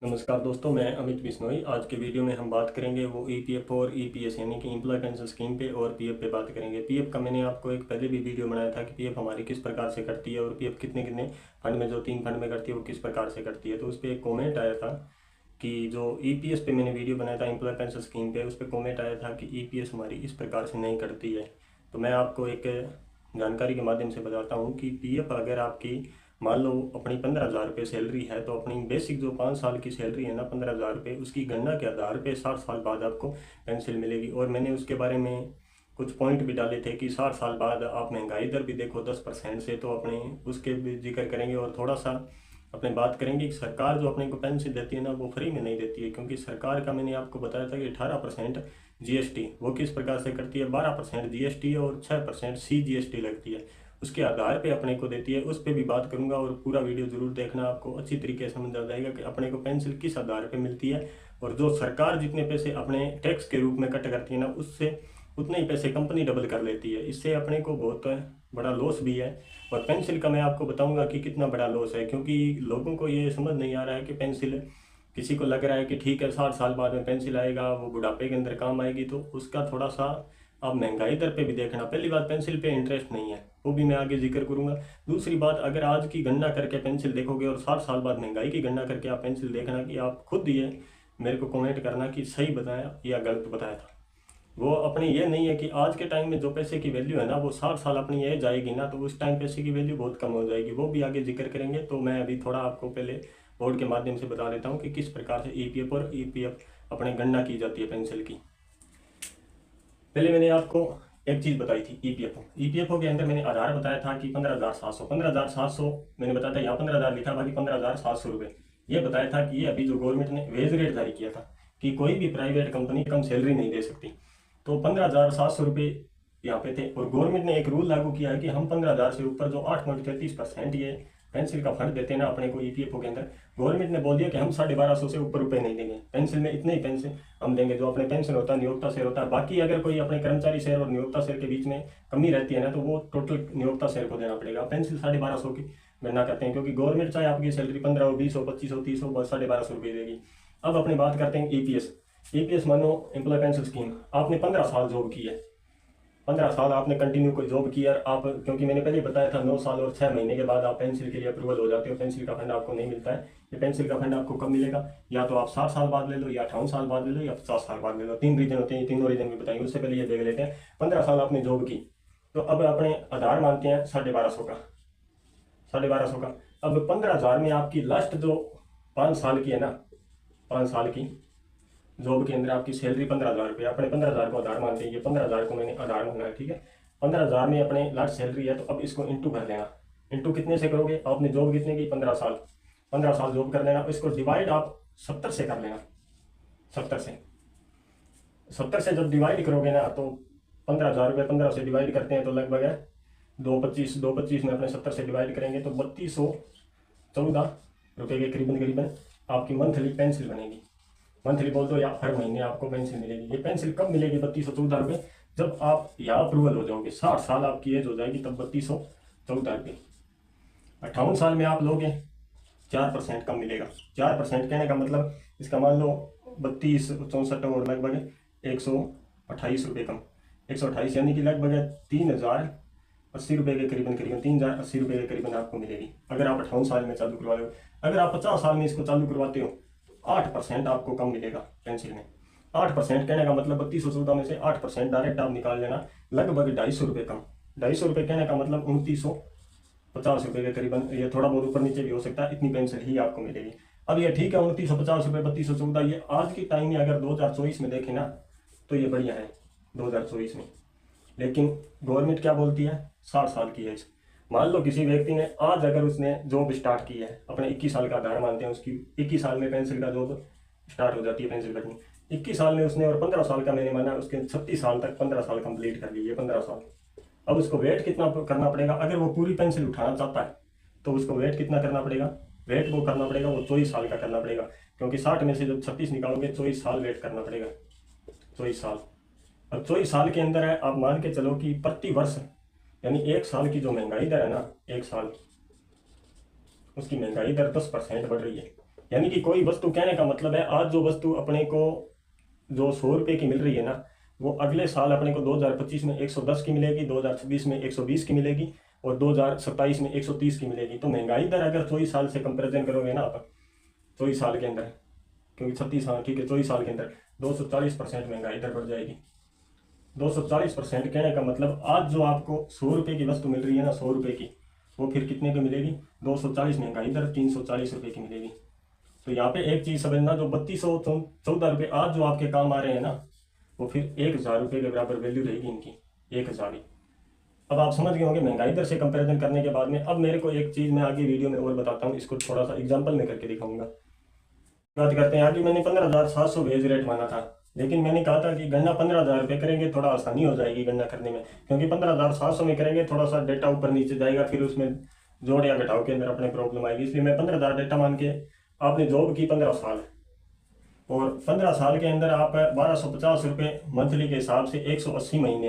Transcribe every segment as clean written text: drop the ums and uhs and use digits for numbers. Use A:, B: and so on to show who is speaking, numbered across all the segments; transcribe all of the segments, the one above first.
A: नमस्कार दोस्तों, मैं अमित बिश्नोई। आज के वीडियो में हम बात करेंगे वो ईपीएफ और ईपीएस यानी कि एम्प्लॉय पेंशन स्कीम पे और पीएफ पे बात करेंगे। पीएफ का मैंने आपको एक पहले भी वीडियो बनाया था कि पीएफ हमारी किस प्रकार से कटती है और पीएफ कितने कितने फंड में, जो 3 फंड में करती है, वो किस प्रकार से कटती है। तो उस पर एक कॉमेंट आया था कि जो ईपीएस पे मैंने वीडियो बनाया था एम्प्लॉय पेंशन स्कीम पे, उस पर कॉमेंट आया था कि ईपीएस हमारी इस प्रकार से नहीं कटती है। तो मैं आपको एक जानकारी के माध्यम से बताता हूँ कि पीएफ अगर आपकी मान लो अपनी 15,000 रुपये सैलरी है, तो अपनी बेसिक जो 5 साल की सैलरी है ना 15,000 रुपये, उसकी गणना के आधार पे 60 साल बाद आपको पेंशन मिलेगी। और मैंने उसके बारे में कुछ पॉइंट भी डाले थे कि 60 साल बाद आप महंगाई दर भी देखो 10% से, तो अपने उसके भी जिक्र करेंगे। और थोड़ा सा अपने बात करेंगे कि सरकार जो अपने को पेंशन देती है ना, वो फ्री में नहीं देती है, क्योंकि सरकार का मैंने आपको बताया था कि 18% जीएसटी वो किस प्रकार से करती है। 12% जीएसटी और 6% CGST लगती है, उसके आधार पे अपने को देती है। उस पर भी बात करूंगा और पूरा वीडियो जरूर देखना, आपको अच्छी तरीके से समझ आ जाएगा कि अपने को पेंशन किस आधार पे मिलती है। और जो सरकार जितने पैसे अपने टैक्स के रूप में कट करती है ना, उससे उतने ही पैसे कंपनी डबल कर लेती है। इससे अपने को बहुत बड़ा लॉस भी है। और पेंसिल का मैं आपको बताऊंगा कि कितना बड़ा लॉस है, क्योंकि लोगों को ये समझ नहीं आ रहा है कि पेंसिल, किसी को लग रहा है कि ठीक है 60 साल बाद में पेंसिल आएगा, वो बुढ़ापे के अंदर काम आएगी, तो उसका थोड़ा सा अब महंगाई दर पे भी देखना। पहली बात, पेंसिल पे इंटरेस्ट नहीं है, वो भी मैं आगे जिक्र करूंगा। दूसरी बात, अगर आज की गणना करके पेंसिल देखोगे और 60 साल बाद महंगाई की गणना करके आप पेंसिल देखना, कि आप खुद ये मेरे को कमेंट करना कि सही बताया या गलत बताया था। वो अपनी ये नहीं है कि आज के टाइम में जो पैसे की वैल्यू है ना, वो 60 साल अपनी एज आएगी ना, तो उस टाइम पैसे की वैल्यू बहुत कम हो जाएगी, वो भी आगे जिक्र करेंगे। तो मैं अभी थोड़ा आपको पहले बोर्ड के माध्यम से बता देता हूँ कि किस प्रकार से ईपीएफ और ईपीएफ अपने गणना की जाती है पेंसिल की। पहले मैंने आपको एक चीज बताई थी, ईपीएफओ के अंदर मैंने आधार बताया था कि 15,700 मैंने बताया था, यहाँ 15,000 लिखा, बाकी 15,700 रुपये ये बताया था कि ये अभी जो गवर्नमेंट ने वेज रेट जारी किया था कि कोई भी प्राइवेट कंपनी कम सैलरी नहीं दे सकती, तो 15,700 रुपये यहाँ पे थे। और गवर्नमेंट ने एक रूल लागू किया है कि हम 15,000 से ऊपर जो 8.33% ये पेंसिल का फंड देते हैं ना अपने को ईपीएफओ के अंदर, गवर्नमेंट ने बोल दिया कि हम 1250 से ऊपर रुपए नहीं देंगे पेंसिल में, इतने ही पेंशन हम देंगे। जो अपने पेंशन होता है नियोक्ता शेयर होता है, बाकी अगर कोई अपने कर्मचारी शेयर और नियोक्ता शेयर के बीच में कमी रहती है ना, तो वो टोटल नियोक्ता शेयर को देना पड़ेगा। पेंसिल 1250 की गणना करते हैं, क्योंकि गवर्नमेंट चाहे आपकी सैलरी 15 हो, 20 हो, 25 हो, 30 हो, बस 1250 रुपये देगी। अब अपनी बात करते हैं ईपीएस मानो एम्प्लॉय पेंशन स्कीम, आपने 15 साल जॉब की है, 15 साल आपने कंटिन्यू कोई जॉब किया आप, क्योंकि मैंने पहले बताया था 9 साल और 6 महीने के बाद आप पेंसिल के लिए अप्रूवल हो जाते हो, पेंसिल का फंड आपको नहीं मिलता है। ये पेंसिल का फंड आपको कब मिलेगा, या तो आप 60 साल बाद ले लो, या 58 साल बाद ले लो, या 50 साल बाद ले लो। 3 रीजन होते हैं, ये तीनों रीजन भी बताएंगे। उससे पहले ये देख लेते हैं, 15 साल आपने जॉब की, तो अब अपने आधार मानते हैं 1250 का, 1250 का। अब 15,000 में आपकी लास्ट जो 5 साल की है ना, 5 साल की जॉब के अंदर आपकी सैलरी 15,000 रुपये, अपने 15,000 को आधार मानते हैं, ये 15,000 को मैंने आधार माना है, ठीक है। 15,000 में अपने लास्ट सैलरी है, तो अब इसको इंटू कर लेना। इंटू कितने से करोगे, आपने जॉब कितने की, 15 साल, 15 साल जॉब कर लेना। इसको डिवाइड आप 70 से कर लेना, 70 से जब डिवाइड करोगे ना, तो 15,000 रुपये 15 से डिवाइड करते हैं तो लगभग है 225 में अपने 70 से डिवाइड करेंगे तो 3214 रुपये के करीबन करीबन आपकी मंथली पेंसिल बनेगी। मंथली बोल दो या हर महीने आपको पेंसिल मिलेगी। ये पेंसिल कब मिलेगी 3214 रुपये, जब आप यहाँ अप्रूवल हो जाओगे, 60 साल आपकी एज हो जाएगी, तब 3214 रुपये। 58 साल में आप लोगे 4% कम मिलेगा। 4% कहने का मतलब, इसका मान लो 32 64 और लगभग 128 रुपये कम, 128 यानी कि लगभग 3,080 रुपये के करीबन करीबन 3,080 रुपये के करीबन आपको मिलेगी, अगर आप 58 साल में चालू करवा लो। अगर आप 50 साल में इसको चालू करवाते हो, 8% आपको कम मिलेगा पेंसिल में। 8% कहने का मतलब 3214 में से 8% डायरेक्ट आप निकाल लेना, लगभग 250 रुपये कम। 250 रुपये कहने का मतलब 2950 रुपये के करीबन, ये थोड़ा बहुत ऊपर नीचे भी हो सकता है, इतनी पेंसिल ही आपको मिलेगी। अब ये ठीक है 2950 रुपये 3214, ये आज के टाइम में अगर 2024 में देखें ना, तो ये बढ़िया है 2024 में। लेकिन गवर्नमेंट क्या बोलती है, 60 साल की एज। मान लो किसी व्यक्ति ने आज अगर उसने जॉब स्टार्ट की है, अपने 21 साल का आधार मानते हैं, उसकी 21 साल में पेंसिल का जॉब स्टार्ट हो जाती है, पेंसिल कटनी 21 साल में उसने, और 15 साल का मैंने माना उसके 36 साल तक 15 साल कंप्लीट कर लिए, 15 साल। अब उसको वेट कितना करना पड़ेगा, अगर वो पूरी पेंसिल उठाना चाहता है तो उसको वेट कितना करना पड़ेगा, वेट वो करना पड़ेगा, वो 24 साल का करना पड़ेगा, क्योंकि 60 में से जब 36 निकालोगे 24 साल वेट करना पड़ेगा, 24 साल। अब 24 साल के अंदर है, आप मान के चलो कि प्रति वर्ष यानी 1 साल की जो महंगाई दर है ना, 1 साल उसकी महंगाई दर 10% बढ़ रही है। यानी कि कोई वस्तु, कहने का मतलब है आज जो वस्तु अपने को जो 100 रुपये की मिल रही है ना, वो अगले साल अपने को 2025 में 110 की मिलेगी, 2026 में 120 की मिलेगी और 2027 में 130 की मिलेगी। तो महंगाई दर अगर 24 साल से कंपेरिजन करोगे ना आप, 24 साल के अंदर, क्योंकि 36 साल ठीक है, 24 साल के अंदर 240% महंगाई दर बढ़ जाएगी। 240% कहने का मतलब आज जो आपको 100 रुपये की वस्तु मिल रही है ना, 100 रुपये की, वो फिर कितने की मिलेगी? 240 महंगाई दर 340 रुपये की मिलेगी। तो यहाँ पे एक चीज़ समझना, जो 3214 रुपये आज जो आपके काम आ रहे हैं ना, वो फिर 1000 रुपये के बराबर वैल्यू रहेगी इनकी, 1000 ही। अब आप समझ गए होंगे महंगाई दर से कंपैरिजन करने के बाद में। अब मेरे को एक चीज़ मैं आगे वीडियो में और बताता हूँ, इसको थोड़ा सा एग्जांपल में करके दिखाऊंगा। बात करते हैं, आगे मैंने 15,700 वेज रेट माना था, लेकिन मैंने कहा था कि गणना 15,000 रुपये करेंगे, थोड़ा आसानी हो जाएगी गणना करने में, क्योंकि 15,700 में करेंगे थोड़ा सा डेटा ऊपर नीचे जाएगा, फिर उसमें जोड़ या घटाव के अंदर अपने प्रॉब्लम आएगी। इसलिए मैं 15,000 डेटा मान के, आपने जॉब की 15 साल और 15 साल के अंदर आप 1250 रुपये मंथली के हिसाब से 180 महीने,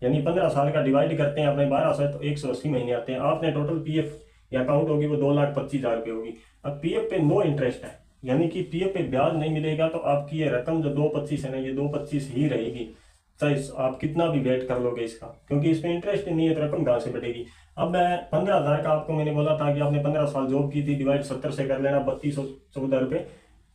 A: यानी 15 साल का डिवाइड करते हैं अपने 12 से, तो 180 महीने आते हैं। आपने टोटल पीएफ या अकाउंट होगी वो 2,25,000 रुपये होगी। अब पीएफ पे नो इंटरेस्ट है, यानी कि पीएफ पे ब्याज नहीं मिलेगा, तो आपकी ये रकम जो 225 है ना, ये 225 ही रहेगी, चाहे आप कितना भी वेट कर लोगे इसका, क्योंकि इसमें इंटरेस्ट नहीं है तो रकम कहाँ से बढ़ेगी। अब मैं 15,000 का आपको मैंने बोला था कि आपने 15 साल जॉब की थी, डिवाइड 70 से कर लेना, 3214 रुपये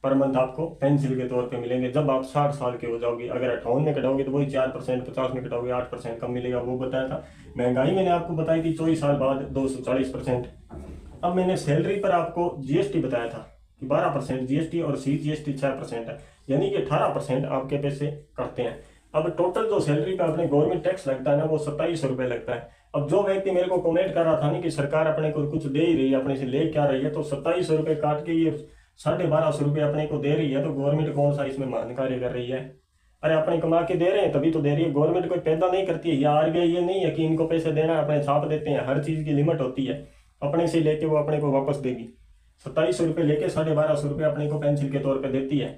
A: पर मंथ आपको पेंसिल के तौर पे मिलेंगे जब आप 60 साल के हो जाओगे। अगर 58 में कटाओगे तो वही 4%, 50 में कटाओगे 8% कम मिलेगा, वो बताया था। महंगाई मैंने आपको बताई थी 24 साल बाद 240%। अब मैंने सैलरी पर आपको जीएसटी बताया था कि 12% जीएसटी और सीजीएसटी 6% है, यानी कि 18% आपके पैसे कटते हैं। अब टोटल जो सैलरी पे अपने गवर्नमेंट टैक्स लगता है ना, वो 2700 रुपये लगता है। अब जो व्यक्ति मेरे को कमेंट कर रहा था ना कि सरकार अपने को कुछ दे ही रही है, अपने से ले क्या रही है, तो 2700 रुपये काट के ये 1250 रुपये अपने को दे रही है, तो गवर्नमेंट कौन सा इसमें महान कार्य कर रही है? अरे अपने कमा के दे रहे हैं तभी तो दे रही है, गवर्नमेंट कोई पैदा नहीं करती है। या आरबीआई ये नहीं है कि इनको पैसे देना है अपने छाप देते हैं, हर चीज़ की लिमिट होती है, अपने से लेके वो अपने को वापस देगी। 2700 रुपये लेके 1250 रुपये अपने को पेंसिल के तौर पर देती है।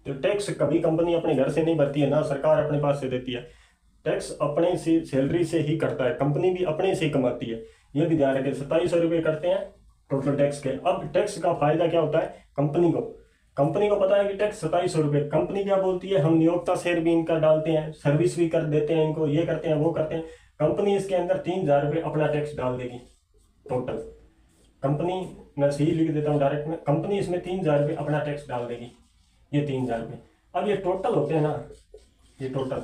A: तो टैक्स कभी कंपनी अपने घर से नहीं भरती है ना, सरकार अपने पास से देती है। टैक्स अपने से सैलरी से ही कटता है, कंपनी भी अपने से ही कमाती है, ये भी ध्यान रखें। 2700 रुपये कटते हैं टोटल टैक्स के। अब टैक्स का फायदा क्या होता है कंपनी को पता है कि टैक्स 2700 रुपये। कंपनी क्या बोलती है, हम नियोक्ता शेयर भी इनका डालते हैं, सर्विस भी कर देते हैं इनको, ये करते हैं वो करते हैं। कंपनी इसके अंदर 3,000 रुपये अपना टैक्स डाल देगी टोटल। कंपनी, मैं सही लिख देता हूँ डायरेक्ट में, कंपनी इसमें 3,000 रुपये अपना टैक्स डाल देगी, ये 3,000 रुपये। अब ये टोटल होते हैं ना, ये टोटल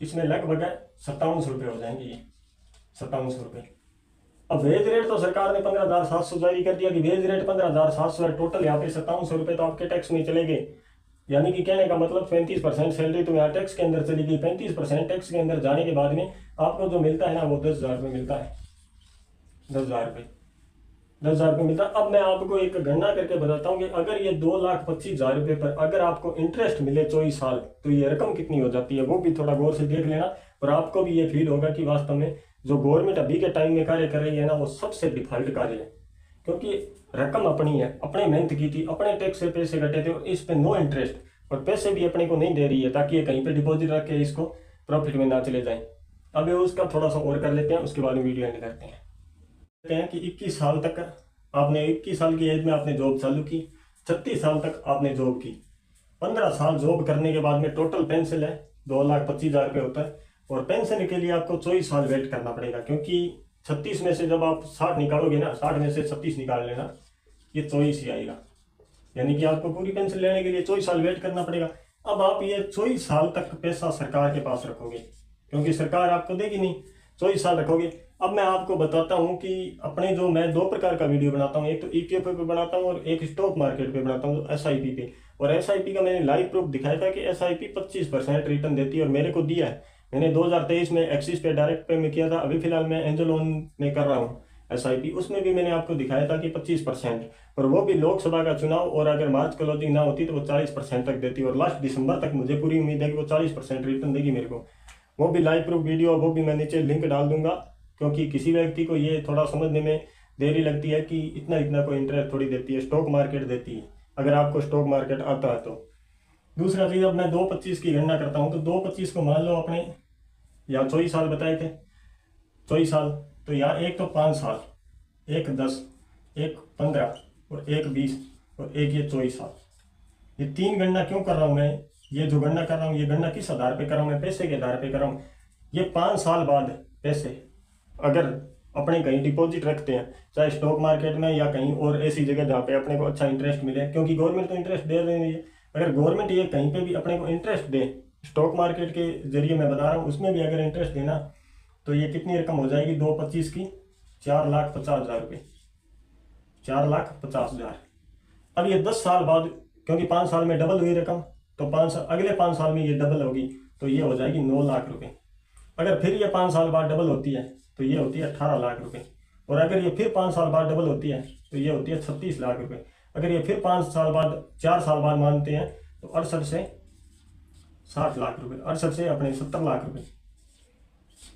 A: इसमें लगभग 5700 रुपये हो जाएंगे, ये 5700 रुपये। अब वेज रेट तो सरकार ने 15,700 जारी कर दिया कि वेज रेट 15,700 है, टोटल यहाँ पे 5700 रुपये तो आपके टैक्स में चले गए। यानी कि कहने का मतलब 35% सैलरी तो यहाँ टैक्स के अंदर चली गई। 35% टैक्स के अंदर जाने के बाद में आपको जो मिलता है ना, वो 10,000 रुपये मिलता है, 10,000 रुपये, 10,000 रुपये मिलता है। अब मैं आपको एक गणना करके बताता हूँ कि अगर ये 2,25,000 रुपये पर अगर आपको इंटरेस्ट मिले 24 साल, तो ये रकम कितनी हो जाती है, वो भी थोड़ा गौर से देख लेना। और आपको भी ये फील होगा कि वास्तव में जो गवर्नमेंट अभी के टाइम में कार्य कर रही है ना, वो सबसे डिफॉल्ट कार्य है, क्योंकि रकम अपनी है, अपने मेहनत की थी, अपने टैक्स से पैसे कटे थे और इस पे नो इंटरेस्ट, और पैसे भी अपने को नहीं दे रही है ताकि ये कहीं पे डिपॉजिट रख के इसको प्रॉफिट में ना चले जाए। अब ये उसका थोड़ा सा और कर लेते हैं, उसके बाद में वीडियो एंड करते हैं। कहते हैं कि 21 साल तक आपने, 21 साल की एज में आपने जॉब चालू की, 36 साल तक आपने जॉब की, 15 साल जॉब करने के बाद में टोटल पेंशन है 2,25,000 रुपये होता है। और पेंशन के लिए आपको 24 साल वेट करना पड़ेगा, क्योंकि 36 में से जब आप 60 निकालोगे ना, 60 में से 36 निकाल लेना, ये 24 ही आएगा। यानी कि आपको पूरी पेंशन लेने के लिए 24 साल वेट करना पड़ेगा। अब आप ये 24 साल तक पैसा सरकार के पास रखोगे, क्योंकि सरकार आपको देगी नहीं, 24 साल रखोगे। अब मैं आपको बताता हूँ कि अपने जो, मैं 2 प्रकार का वीडियो बनाता हूँ, एक तो ईपीएफ पे बनाता हूँ और एक स्टॉक मार्केट पे बनाता हूँ, एसआईपी पे। और एसआईपी का मैंने लाइव प्रूफ दिखाया था कि एसआईपी 25% रिटर्न देती है, और मेरे को दिया है। मैंने 2023 में एक्सिस पे डायरेक्ट पे में किया था, अभी फिलहाल मैं एंजल लोन में कर रहा हूँ एसआईपी, उसमें भी मैंने आपको दिखाया था कि 25%, और वो भी लोकसभा का चुनाव और अगर मार्च क्लोजिंग ना होती तो वो 40% तक देती, और लास्ट दिसंबर तक मुझे पूरी उम्मीद है कि वो 40% रिटर्न देगी मेरे को। वो भी लाइव प्रूफ वीडियो, वो भी मैं नीचे लिंक डाल दूंगा, क्योंकि किसी व्यक्ति को ये थोड़ा समझने में देरी लगती है कि इतना इतना कोई इंटरेस्ट थोड़ी देती है, स्टॉक मार्केट देती है, अगर आपको स्टॉक मार्केट आता है तो। दूसरा चीज़, अब मैं 2,25 की गणना करता हूँ, तो 2,25 को मान लो अपने यहाँ 24 साल बताए थे, 24 साल, तो यहाँ एक तो 5 साल, एक 10, एक 15 और एक 20, और एक ये 24 साल। ये 3 गणना क्यों कर रहा हूँ मैं? ये जो गणना कर रहा हूँ ये गणना किस आधार पे कर रहा हूँ? मैं पैसे के आधार पे कर रहा हूँ। ये 5 साल बाद पैसे अगर अपने कहीं डिपॉजिट रखते हैं, चाहे स्टॉक मार्केट में या कहीं और ऐसी जगह जहाँ पे अपने को अच्छा इंटरेस्ट मिले, क्योंकि गवर्नमेंट तो इंटरेस्ट दे रही है। अगर गवर्नमेंट ये कहीं पे भी अपने को इंटरेस्ट दे, स्टॉक मार्केट के जरिए मैं बता रहा हूँ, उसमें भी अगर इंटरेस्ट देना तो ये कितनी रकम हो जाएगी? 2/25 की 4,50,000 रुपये, 4,50,000। अब ये 10 साल बाद, क्योंकि 5 साल में डबल हुई रकम, तो अगले 5 साल में ये डबल होगी, तो ये हो जाएगी 9 लाख रुपए। अगर फिर ये 5 साल बाद डबल होती है तो ये होती है 18 लाख रुपए। और अगर ये फिर 5 साल बाद डबल होती है तो ये होती है 36 लाख रुपए। अगर ये फिर 5 साल बाद, 4 साल बाद मानते हैं तो 68 से 60 लाख रुपए, 68 से अपने 70 लाख रुपए।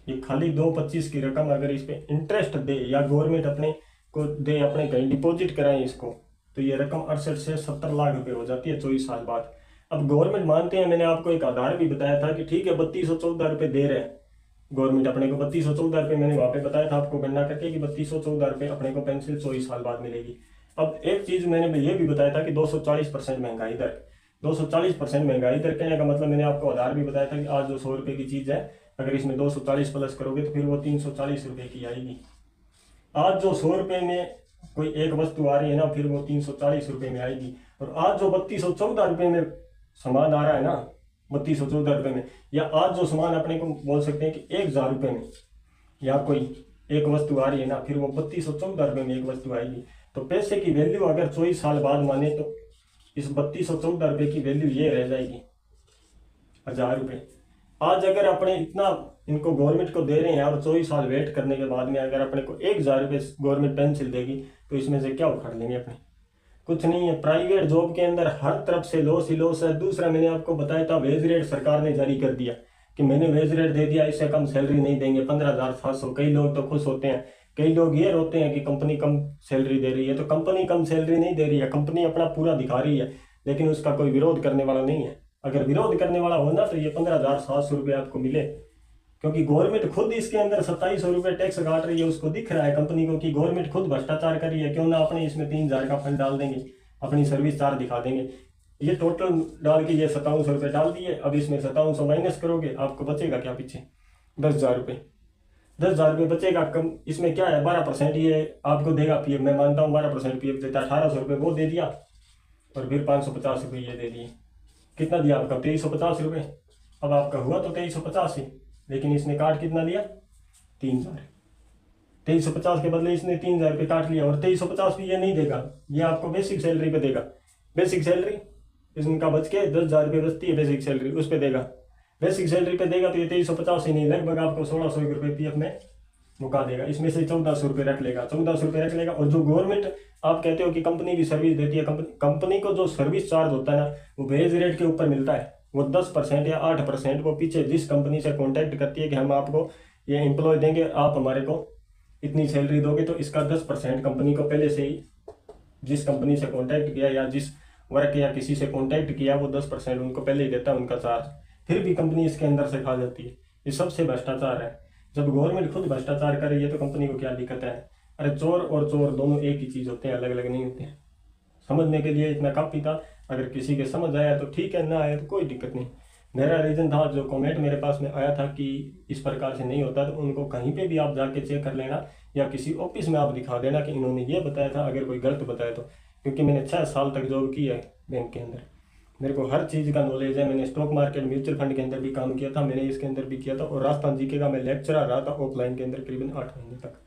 A: ये खाली 2/25 की रकम अगर इस पे इंटरेस्ट दे या गवर्नमेंट अपने को दे, अपने कहीं डिपॉजिट कराएं इसको, तो ये रकम 68 से 70 लाख रुपए हो जाती है 24 साल बाद। अब गवर्नमेंट मानते हैं, मैंने आपको एक आधार भी बताया था कि ठीक है 3214 रुपये दे रहे हैं गवर्नमेंट अपने को, 3214 रुपये मैंने वहाँ पे बताया था आपको गणना करके कि 3214 रुपये अपने को पेंशन 24 साल बाद मिलेगी। अब एक चीज़ मैंने ये भी बताया था कि 240% महंगाई दर, 240% महंगाई दर कहने का मतलब मैंने आपको आधार भी बताया था कि आज जो 100 रुपये की चीज़ है, अगर इसमें 240 प्लस करोगे तो फिर वो 340 रुपये की आएगी। आज जो 100 रुपये में कोई एक वस्तु आ रही है ना, फिर वो 340 रुपये में आएगी। और आज जो 3214 रुपये में सामान आ रहा है ना, 3214 रुपये में, या आज जो सामान अपने को बोल सकते हैं कि 1000 रुपये में या कोई एक वस्तु आ रही है ना, फिर वो 3214 रुपये में एक वस्तु आएगी। तो पैसे की वैल्यू अगर 24 साल बाद माने तो इस 3214 रुपये की वैल्यू ये रह जाएगी 1000 रुपये। आज अगर अपने इतना इनको गवर्नमेंट को दे रहे हैं और 24 साल वेट करने के बाद में अगर अपने को 1000 रुपये गवर्नमेंट पेंशन देगी तो इसमें से क्या उखाड़ लेंगे अपने? कुछ नहीं है। प्राइवेट जॉब के अंदर हर तरफ से लॉस ही लॉस है। दूसरा मैंने आपको बताया था वेज रेट सरकार ने जारी कर दिया कि मैंने वेज रेट दे दिया, इससे कम सैलरी नहीं देंगे, 15,700। कई लोग तो खुश होते हैं, कई लोग ये रोते हैं कि कंपनी कम सैलरी दे रही है। तो कंपनी कम सैलरी नहीं दे रही है, कंपनी अपना पूरा दिखा रही है, लेकिन उसका कोई विरोध करने वाला नहीं है। अगर विरोध करने वाला हो ना तो ये 15,700 रुपये आपको मिले, क्योंकि गवर्नमेंट खुद इसके अंदर 2700 रुपये टैक्स काट रही है। उसको दिख रहा है कंपनी को कि गवर्नमेंट खुद भ्रष्टाचार कर रही है, क्यों ना अपने इसमें 3000 का फंड डाल देंगे, अपनी सर्विस चार्ज दिखा देंगे। ये टोटल डाल के ये 5700 रुपये डाल दिए। अब इसमें 5700 माइनस करोगे, आपको बचेगा क्या पीछे? 10,000 रुपये। 10,000 रुपये बचेगा। कम इसमें क्या है, 12% ये आपको देगा पीएफ। मैं मानता हूँ 12% पीएफ देता, 1800 रुपये वो दे दिया और फिर 550 रुपये ये दे दिए। कितना दिया आपका? 2350 रुपये। अब आपका हुआ तो 2350 ही, लेकिन इसने काट कितना लिया? 3000। 2350 के बदले इसने 3000 रुपये काट लिया। और 2350 भी ये नहीं देगा, ये आपको बेसिक सैलरी पे देगा। बेसिक सैलरी इसका बच के 10,000 रुपये बचती है बेसिक सैलरी, उस पर देगा। बेसिक सैलरी पे देगा तो ये 2350 ही नहीं, लगभग आपको 1600 रुपये पीएफ में मुका देगा। इसमें से 1400 रुपये रख लेगा, 1400 रुपये रख लेगा। और जो गवर्नमेंट आप कहते हो कि कंपनी भी सर्विस देती है, कंपनी को जो सर्विस चार्ज होता है ना, वो वेज रेट के ऊपर मिलता है। वो 10% या 8% वो पीछे जिस कंपनी से कॉन्टैक्ट करती है कि हम आपको ये एम्प्लॉय देंगे, आप हमारे को इतनी सैलरी दोगे, तो इसका 10% कंपनी को पहले से ही जिस कंपनी से कॉन्टैक्ट किया या जिस वर्क या किसी से कॉन्टैक्ट किया, वो 10% उनको पहले ही देता है उनका चार्ज। फिर भी कंपनी इसके अंदर से खा जाती है। ये सबसे भ्रष्टाचार है। जब गवर्नमेंट खुद भ्रष्टाचार कर रही है तो कंपनी को क्या दिक्कत है? अरे चोर और चोर दोनों एक ही चीज़ होते हैं, अलग अलग नहीं होते हैं। समझने के लिए इतना काफ़ी था। अगर किसी के समझ आया तो ठीक है, ना आया तो कोई दिक्कत नहीं। मेरा रीज़न था, जो कमेंट मेरे पास में आया था कि इस प्रकार से नहीं होता, तो उनको कहीं पे भी आप जाके चेक कर लेना या किसी ऑफिस में आप दिखा देना कि इन्होंने ये बताया था, अगर कोई गलत बताया तो। क्योंकि मैंने 6 साल तक जॉब की है बैंक के अंदर, मेरे को हर चीज़ का नॉलेज है। मैंने स्टॉक मार्केट म्यूचुअल फंड के अंदर भी काम किया था, मैंने इसके अंदर भी किया था। और राजस्थान जीके का मैं लेक्चरर रहा था ऑफलाइन के अंदर करीबन 8 महीने तक।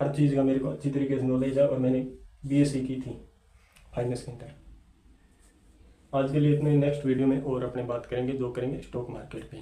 A: हर चीज़ का मेरे को अच्छी तरीके से नॉलेज है। और मैंने बीएससी की थी फाइनेंस के अंदर। आज के लिए इतने, नेक्स्ट वीडियो में और अपने बात करेंगे जो करेंगे स्टॉक मार्केट पे।